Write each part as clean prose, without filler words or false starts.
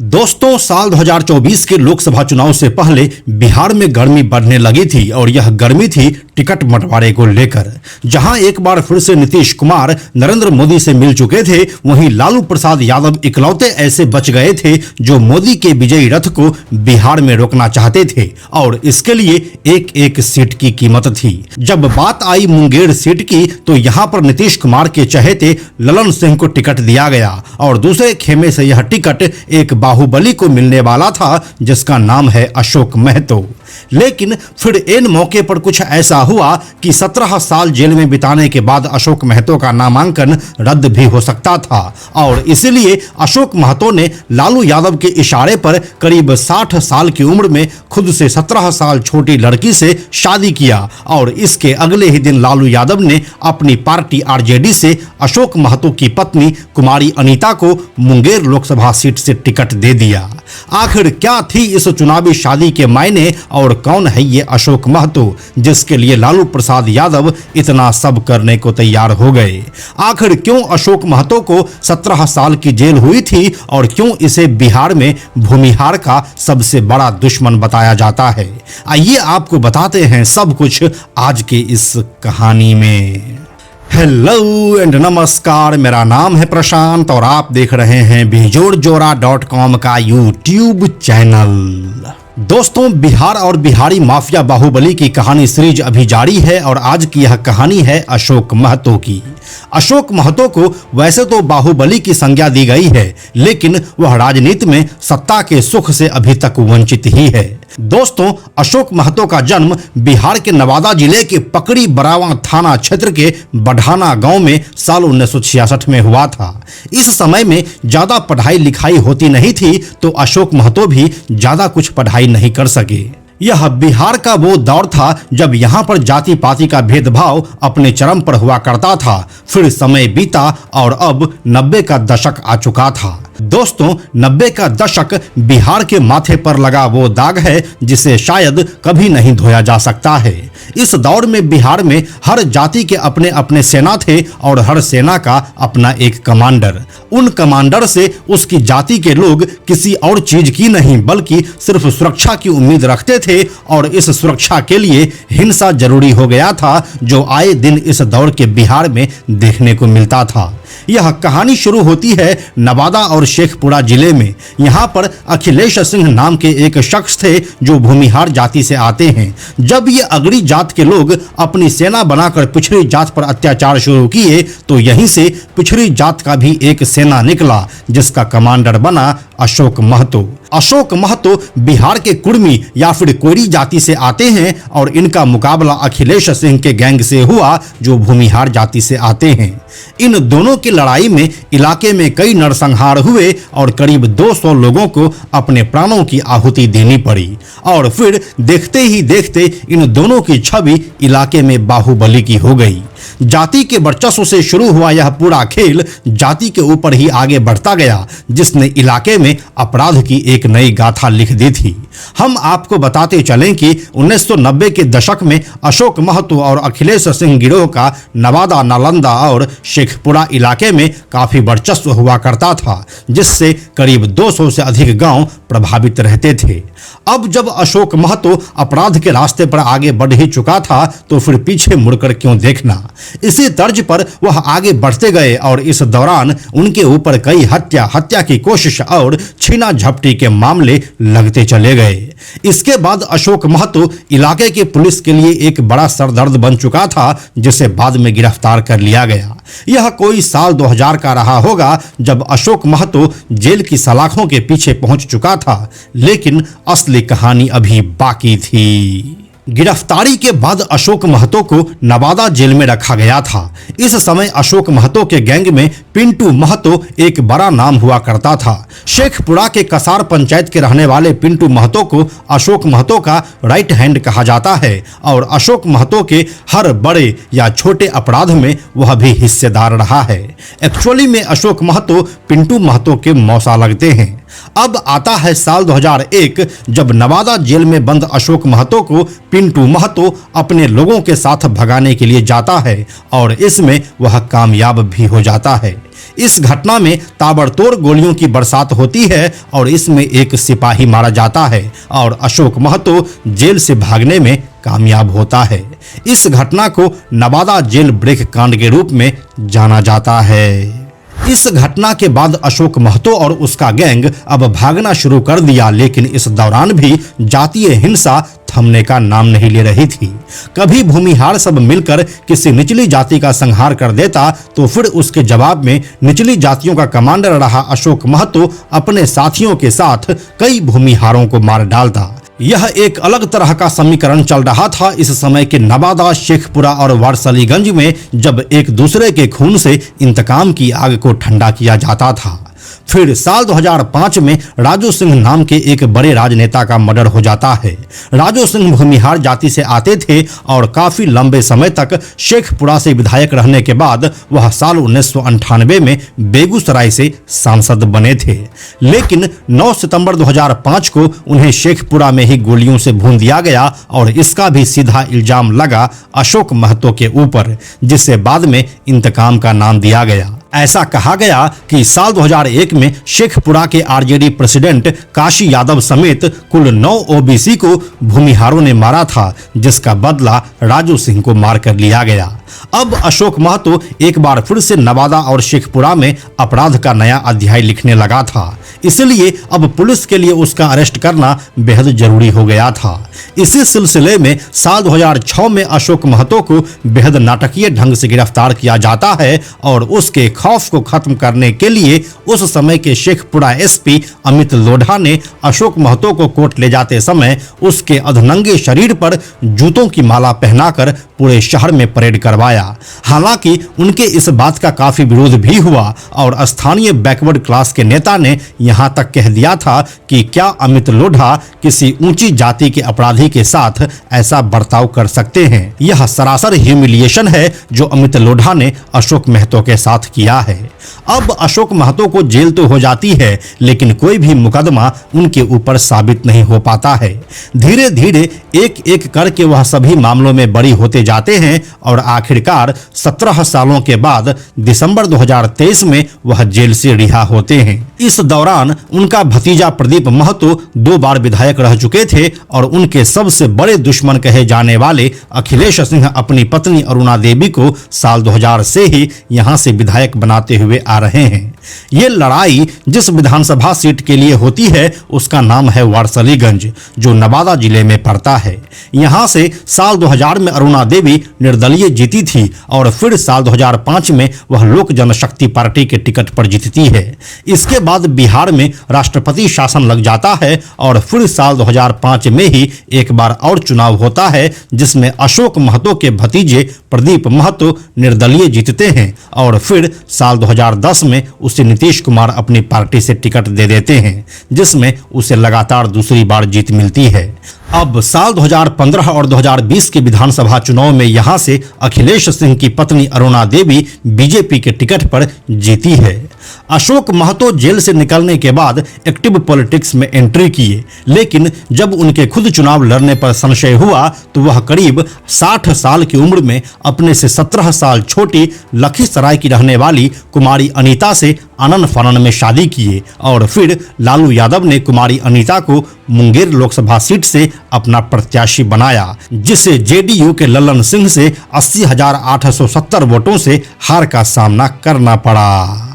दोस्तों, साल 2024 के लोकसभा चुनाव से पहले बिहार में गर्मी बढ़ने लगी थी और यह गर्मी थी टिकट बंटवारे को लेकर। जहां एक बार फिर से नीतीश कुमार नरेंद्र मोदी से मिल चुके थे, वहीं लालू प्रसाद यादव इकलौते ऐसे बच गए थे जो मोदी के विजयी रथ को बिहार में रोकना चाहते थे और इसके लिए एक एक सीट की कीमत थी। जब बात आई मुंगेर सीट की तो यहां पर नीतीश कुमार के चहेते ललन सिंह को टिकट दिया गया और दूसरे खेमे से यह टिकट एक बाहुबली को मिलने वाला था जिसका नाम है अशोक महतो। लेकिन फिर इन मौके पर कुछ ऐसा हुआ कि 17 साल जेल में बिताने के बाद अशोक महतो का नामांकन रद्द भी हो सकता था और इसलिए अशोक महतो ने लालू यादव के इशारे पर करीब 60 साल की उम्र में खुद से 17 साल छोटी लड़की से शादी किया और इसके अगले ही दिन लालू यादव ने अपनी पार्टी आरजेडी से अशोक महतो की पत्नी कुमारी अनीता को मुंगेर लोकसभा सीट से टिकट दे दिया। आखिर क्या थी इस चुनावी शादी के मायने और कौन है ये अशोक महतो जिसके लिए लालू प्रसाद यादव इतना सब करने को तैयार हो गए? आखिर क्यों अशोक महतो को 17 साल की जेल हुई थी और क्यों इसे बिहार में भूमिहार का सबसे बड़ा दुश्मन बताया जाता है? आइए आपको बताते हैं सब कुछ आज के इस कहानी में। हेलो एंड नमस्कार, मेरा नाम है प्रशांत और आप देख रहे हैं बेजोड़जोड़ा.com का यूट्यूब चैनल। दोस्तों, बिहार और बिहारी माफिया बाहुबली की कहानी सीरीज अभी जारी है और आज की यह कहानी है अशोक महतो की। अशोक महतो को वैसे तो बाहुबली की संज्ञा दी गई है, लेकिन वह राजनीति में सत्ता के सुख से अभी तक वंचित ही है। दोस्तों, अशोक महतो का जन्म बिहार के नवादा जिले के पकड़ी बरावा थाना क्षेत्र के बढ़ाना गांव में साल 1966 में हुआ था। इस समय में ज्यादा पढ़ाई लिखाई होती नहीं थी तो अशोक महतो भी ज्यादा कुछ पढ़ाई नहीं कर सके। यह बिहार का वो दौर था जब यहाँ पर जाति पाति का भेदभाव अपने चरम पर हुआ करता था। फिर समय बीता और अब 90 का दशक आ चुका था। दोस्तों, 90 का दशक बिहार के माथे पर लगा वो दाग है जिसे शायद कभी नहीं धोया जा सकता है। इस दौर में बिहार में हर जाति के अपने अपने सेना थे और हर सेना का अपना एक कमांडर। उन कमांडर से उसकी जाति के लोग किसी और चीज की नहीं बल्कि सिर्फ सुरक्षा की उम्मीद रखते थे और इस सुरक्षा के लिए हिंसा जरूरी हो गया था, जो आए दिन इस दौर के बिहार में देखने को मिलता था। यह कहानी शुरू होती है नवादा और शेखपुरा जिले में। यहाँ पर अखिलेश सिंह नाम के एक शख्स थे जो भूमिहार जाति से आते हैं। जब ये अगड़ी जात के लोग अपनी सेना बनाकर पिछड़ी जात पर अत्याचार शुरू किए तो यहीं से पिछड़ी जात का भी एक सेना निकला जिसका कमांडर बना अशोक महतो। अशोक महतो बिहार के कुर्मी या फिर कोयरी जाति से आते हैं और इनका मुकाबला अखिलेश सिंह के गैंग से हुआ जो भूमिहार जाति से आते हैं। इन दोनों की लड़ाई में इलाके में कई नरसंहार हुए और करीब 200 लोगों को अपने प्राणों की आहुति देनी पड़ी और फिर देखते ही देखते इन दोनों की छवि इलाके में बाहुबली की हो गई। जाति के वर्चस्व से शुरू हुआ यह पूरा खेल जाति के ऊपर ही आगे बढ़ता गया, जिसने इलाके में अपराध की एक नई गाथा लिख दी थी। हम आपको बताते चलें कि 1990 के दशक में अशोक महतो और अखिलेश सिंह गिरोह का नवादा, नालंदा और शेखपुरा इलाके में काफी वर्चस्व हुआ करता था, जिससे करीब 200 से अधिक गांव प्रभावित रहते थे। अब जब अशोक महतो अपराध के रास्ते पर आगे बढ़ ही चुका था तो फिर पीछे मुड़कर क्यों देखना। इसी तर्ज पर वह आगे बढ़ते गए और इस दौरान उनके ऊपर कई हत्या की कोशिश और छीना झपटी के मामले लगते चले गए। इसके बाद अशोक महतो इलाके के पुलिस के लिए एक बड़ा सरदर्द बन चुका था, जिसे बाद में गिरफ्तार कर लिया गया। यह कोई साल 2000 का रहा होगा जब अशोक महतो जेल की सलाखों के पीछे पहुंच चुका था, लेकिन असली कहानी अभी बाकी थी। गिरफ्तारी के बाद अशोक महतो को नवादा जेल में रखा गया था। इस समय अशोक महतो के गैंग में पिंटू महतो एक बड़ा नाम हुआ करता था। शेखपुरा के कसार पंचायत के रहने वाले पिंटू महतो को अशोक महतो का राइट हैंड कहा जाता है और अशोक महतो के हर बड़े या छोटे अपराध में वह भी हिस्सेदार रहा है। एक्चुअली में अशोक महतो पिंटू महतो के मौसा लगते हैं। अब आता है साल 2001, जब नवादा जेल में बंद अशोक महतो को पिंटू महतो अपने लोगों के साथ भगाने के लिए जाता है और इसमें वह कामयाब भी हो जाता है। इस घटना में ताबड़तोड़ गोलियों की बरसात होती है और इसमें एक सिपाही मारा जाता है और अशोक महतो जेल से भागने में कामयाब होता है। इस घटना को नवादा जेल ब्रेक कांड के रूप में जाना जाता है। इस घटना के बाद अशोक महतो और उसका गैंग अब भागना शुरू कर दिया, लेकिन इस दौरान भी जातीय हिंसा थमने का नाम नहीं ले रही थी। कभी भूमिहार सब मिलकर किसी निचली जाति का संहार कर देता तो फिर उसके जवाब में निचली जातियों का कमांडर रहा अशोक महतो अपने साथियों के साथ कई भूमिहारों को मार डालता। यह एक अलग तरह का समीकरण चल रहा था इस समय के नवादा, शेखपुरा और वारसलीगंज में, जब एक दूसरे के खून से इंतकाम की आग को ठंडा किया जाता था। फिर साल 2005 में राजू सिंह नाम के एक बड़े राजनेता का मर्डर हो जाता है। राजू सिंह भूमिहार जाति से आते थे और काफी लंबे समय तक शेखपुरा से विधायक रहने के बाद वह साल 1998 में बेगूसराय से सांसद बने थे, लेकिन 9 सितंबर 2005 को उन्हें शेखपुरा में ही गोलियों से भून दिया गया और इसका भी सीधा इल्जाम लगा अशोक महतो के ऊपर, जिसे बाद में इंतकाम का नाम दिया गया। ऐसा कहा गया कि साल 2001 में शेखपुरा के आरजेडी प्रेसिडेंट काशी यादव समेत कुल 9 ओबीसी को भूमिहारों ने मारा था, जिसका बदला राजू सिंह को मारकर लिया गया। अब अशोक महतो एक बार फिर से नवादा और शेखपुरा में अपराध का नया अध्याय लिखने लगा था, इसलिए अब पुलिस के लिए उसका अरेस्ट करना बेहद जरूरी हो गया था। इसी सिलसिले में साल 2006 में अशोक महतो को बेहद नाटकीय ढंग से गिरफ्तार किया जाता है और उसके खौफ को खत्म करने के लिए उस समय के शेखपुरा एसपी अमित लोढ़ा ने अशोक महतो को कोर्ट ले जाते समय उसके अधनंगे शरीर पर जूतों की माला पहनाकर पूरे शहर में परेड करवाया। हालांकि उनके इस बात का काफी विरोध भी हुआ और स्थानीय बैकवर्ड क्लास के नेता ने यहां तक कह दिया था कि क्या अमित लोढ़ा किसी ऊंची जाति के अपराधी के साथ ऐसा बर्ताव कर सकते हैं। यह सरासर ह्यूमिलिएशन है जो अमित लोढ़ा ने अशोक महतो के साथ किया है। अब अशोक महतो को जेल तो हो जाती है, लेकिन कोई भी मुकदमा उनके ऊपर साबित नहीं हो पाता है। धीरे धीरे एक एक करके वह सभी मामलों में बरी होते जाते हैं और आखिरकार 17 सालों के बाद दिसंबर 2023 में वह जेल से रिहा होते हैं। इस दौरान उनका भतीजा प्रदीप महतो 2 बार विधायक रह चुके थे और उनके सबसे बड़े दुश्मन कहे जाने वाले अखिलेश सिंह अपनी पत्नी अरुणा देवी को साल 2000 से ही यहां से विधायक बनाते हुए आ रहे हैं। ये लड़ाई जिस विधानसभा सीट के लिए होती है उसका नाम है वारसलीगंज, जो नवादा जिले में पड़ता है। यहां से साल 2000 में अरुणा देवी निर्दलीय जीती थी और फिर साल 2005 में वह लोक जनशक्ति पार्टी के टिकट पर जीतती है। इसके बाद बिहार में राष्ट्रपति शासन लग जाता है और फिर साल 2005 में ही एक बार और चुनाव होता है, जिसमें अशोक महतो के भतीजे प्रदीप महतो निर्दलीय जीतते हैं और फिर साल 2010 में उसे नीतीश कुमार अपनी पार्टी से टिकट दे देते हैं, जिसमें उसे लगातार दूसरी बार जीत मिलती है। अब साल 2015 और 2020 के विधानसभा चुनाव में यहां से अखिलेश सिंह की पत्नी अरुणा देवी बीजेपी के टिकट पर जीती है। अशोक महतो जेल से निकलने के बाद एक्टिव पॉलिटिक्स में एंट्री किए, लेकिन जब उनके खुद चुनाव लड़ने पर संशय हुआ तो वह करीब 60 साल की उम्र में अपने से 17 साल छोटी लखीसराय की रहने वाली कुमारी अनीता से आनन फानन में शादी किए और फिर लालू यादव ने कुमारी अनीता को मुंगेर लोकसभा सीट से अपना प्रत्याशी बनाया, जिसे जेडीयू के लल्लन सिंह से 80,870 वोटों से हार का सामना करना पड़ा।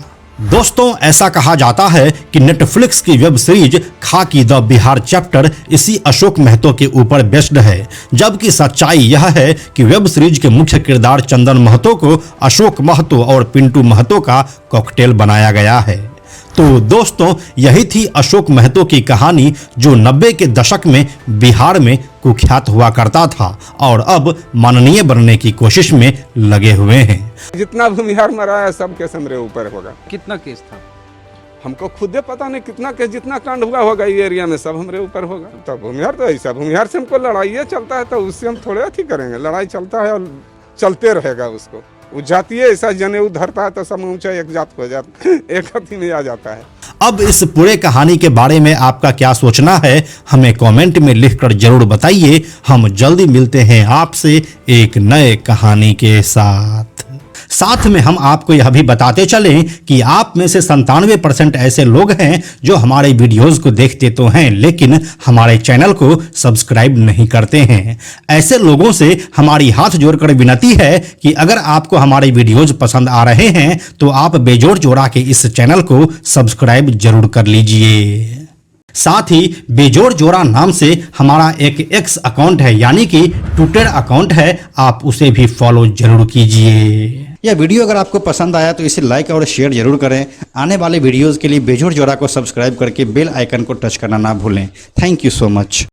दोस्तों, ऐसा कहा जाता है कि नेटफ्लिक्स की वेब सीरीज खाकी द बिहार चैप्टर इसी अशोक महतो के ऊपर बेस्ड है, जबकि सच्चाई यह है कि वेब सीरीज के मुख्य किरदार चंदन महतो को अशोक महतो और पिंटू महतो का कॉकटेल बनाया गया है। तो दोस्तों, यही थी अशोक महतो की कहानी, जो 90 के दशक में बिहार में कुख्यात हुआ करता था और अब माननीय बनने की कोशिश में लगे हुए हैं। जितना भूमिहार मरा है सब केस हमरे ऊपर होगा। कितना केस था? हमको खुदे पता नहीं कितना केस, जितना कांड हुआ होगा ये एरिया में सब हमरे ऊपर होगा। तो भूमिहार तो ऐसा, भूमिहार से हमको लड़ाई चलता है तो उससे हम थोड़े अथी करेंगे। लड़ाई चलता है और चलते रहेगा। उसको वो जातीय ऐसा जनेऊ धरता है तो सब ऊंचा एक जात हो जाता, एक अथी में आ जाता है। अब इस पूरे कहानी के बारे में आपका क्या सोचना है, हमें कमेंट में लिखकर जरूर बताइए। हम जल्दी मिलते हैं आपसे एक नए कहानी के साथ में हम आपको यह भी बताते चलें कि आप में से 97% ऐसे लोग हैं जो हमारे वीडियोस को देखते तो हैं लेकिन हमारे चैनल को सब्सक्राइब नहीं करते हैं। ऐसे लोगों से हमारी हाथ जोड़कर विनती है कि अगर आपको हमारे वीडियोस पसंद आ रहे हैं तो आप बेजोड़ जोड़ा के इस चैनल को सब्सक्राइब जरूर कर लीजिए। साथ ही बेजोड़ जोड़ा नाम से हमारा एक एक्स अकाउंट है यानी कि ट्विटर अकाउंट है, आप उसे भी फॉलो जरूर कीजिए। यह वीडियो अगर आपको पसंद आया तो इसे लाइक और शेयर जरूर करें। आने वाले वीडियोस के लिए बेजोड़ जोड़ा को सब्सक्राइब करके बेल आइकन को टच करना ना भूलें। Thank you so much.